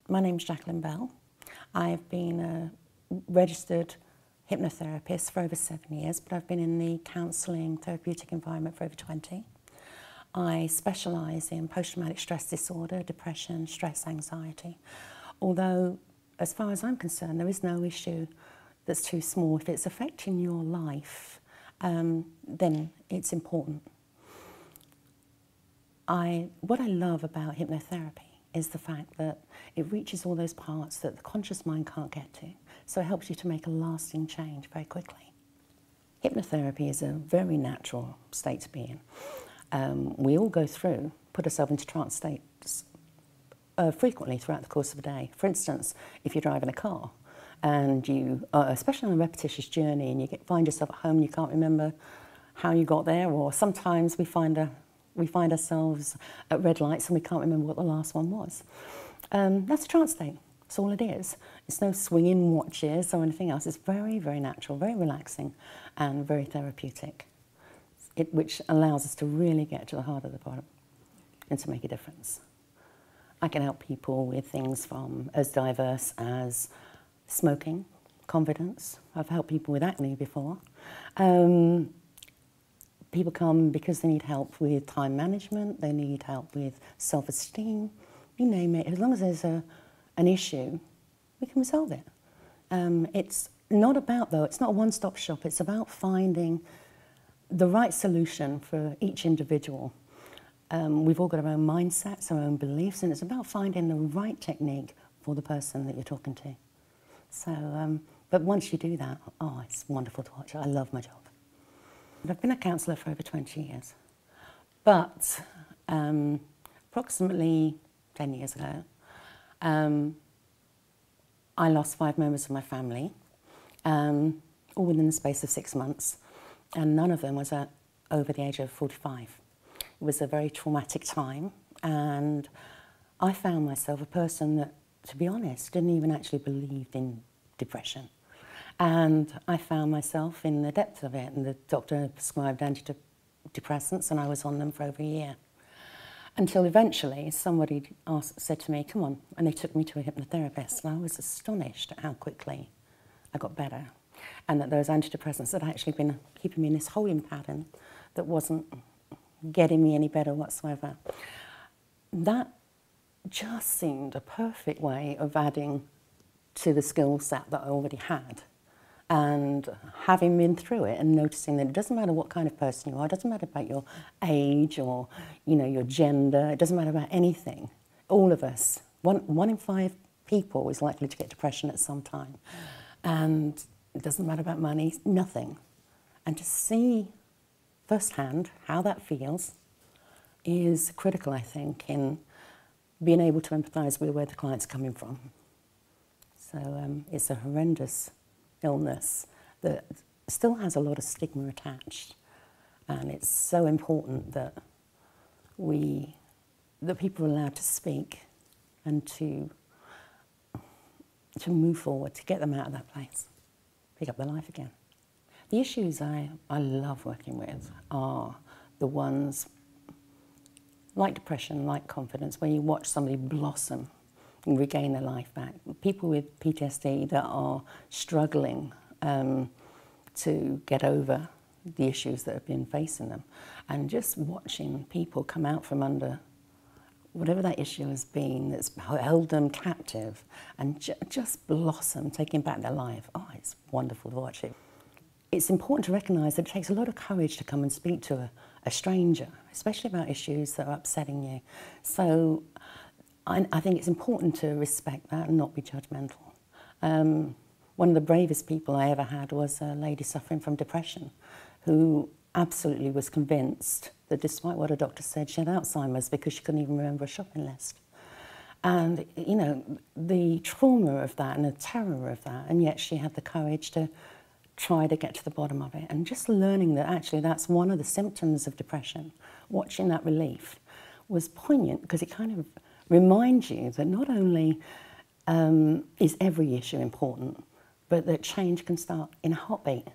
My name's Jacqueline Bell. I've been a registered hypnotherapist for over 7 years, but I've been in the counselling therapeutic environment for over 20. I specialise in post-traumatic stress disorder, depression, stress, anxiety. Although, as far as I'm concerned, there is no issue that's too small. If it's affecting your life, then it's important. What I love about hypnotherapy is the fact that it reaches all those parts that the conscious mind can't get to. So it helps you to make a lasting change very quickly. Hypnotherapy is a very natural state to be in. We all go through, put ourselves into trance states frequently throughout the course of a day. For instance, if you're driving a car and you, especially on a repetitious journey, and you find yourself at home and you can't remember how you got there, or sometimes we find ourselves at red lights and we can't remember what the last one was. That's a trance state. That's all it is. It's no swinging watches or anything else. It's very, very natural, very relaxing and very therapeutic, which allows us to really get to the heart of the problem and to make a difference. I can help people with things from as diverse as smoking, confidence. I've helped people with acne before. People come because they need help with time management, they need help with self-esteem, you name it. As long as there's an issue, we can resolve it. It's not about, though, it's not a one-stop shop, it's about finding the right solution for each individual. We've all got our own mindsets, our own beliefs, and it's about finding the right technique for the person that you're talking to. So, but once you do that, oh, it's wonderful to watch. I love my job. I've been a counsellor for over 20 years, but approximately 10 years ago, I lost 5 members of my family, all within the space of 6 months, and none of them was over the age of 45. It was a very traumatic time, and I found myself a person that, to be honest, didn't even actually believe in depression. And I found myself in the depth of it, and the doctor prescribed antidepressants, and I was on them for over a year. Until eventually somebody said to me, come on, and they took me to a hypnotherapist, and I was astonished at how quickly I got better, and that those antidepressants had actually been keeping me in this holding pattern that wasn't getting me any better whatsoever. That just seemed a perfect way of adding to the skill set that I already had. And having been through it and noticing that it doesn't matter what kind of person you are, it doesn't matter about your age or, you know, your gender, it doesn't matter about anything. All of us, one in 5 people is likely to get depression at some time. And it doesn't matter about money, nothing. And to see firsthand how that feels is critical, I think, in being able to empathise with where the client's coming from. So it's a horrendous illness that still has a lot of stigma attached, and it's so important that people are allowed to speak and to move forward, to get them out of that place, pick up their life again. The issues I love working with are the ones like depression, like confidence, where you watch somebody blossom and regain their life back. People with PTSD that are struggling to get over the issues that have been facing them, and just watching people come out from under whatever that issue has been that's held them captive and just blossom, taking back their life. Oh, it's wonderful to watch it. It's important to recognise that it takes a lot of courage to come and speak to a stranger, especially about issues that are upsetting you. So I think it's important to respect that and not be judgmental. One of the bravest people I ever had was a lady suffering from depression who absolutely was convinced that despite what her doctor said, she had Alzheimer's because she couldn't even remember a shopping list. And, you know, the trauma of that and the terror of that, and yet she had the courage to try to get to the bottom of it. And just learning that actually that's one of the symptoms of depression, watching that relief, was poignant because it kind of reminds you that not only is every issue important, but that change can start in a heartbeat.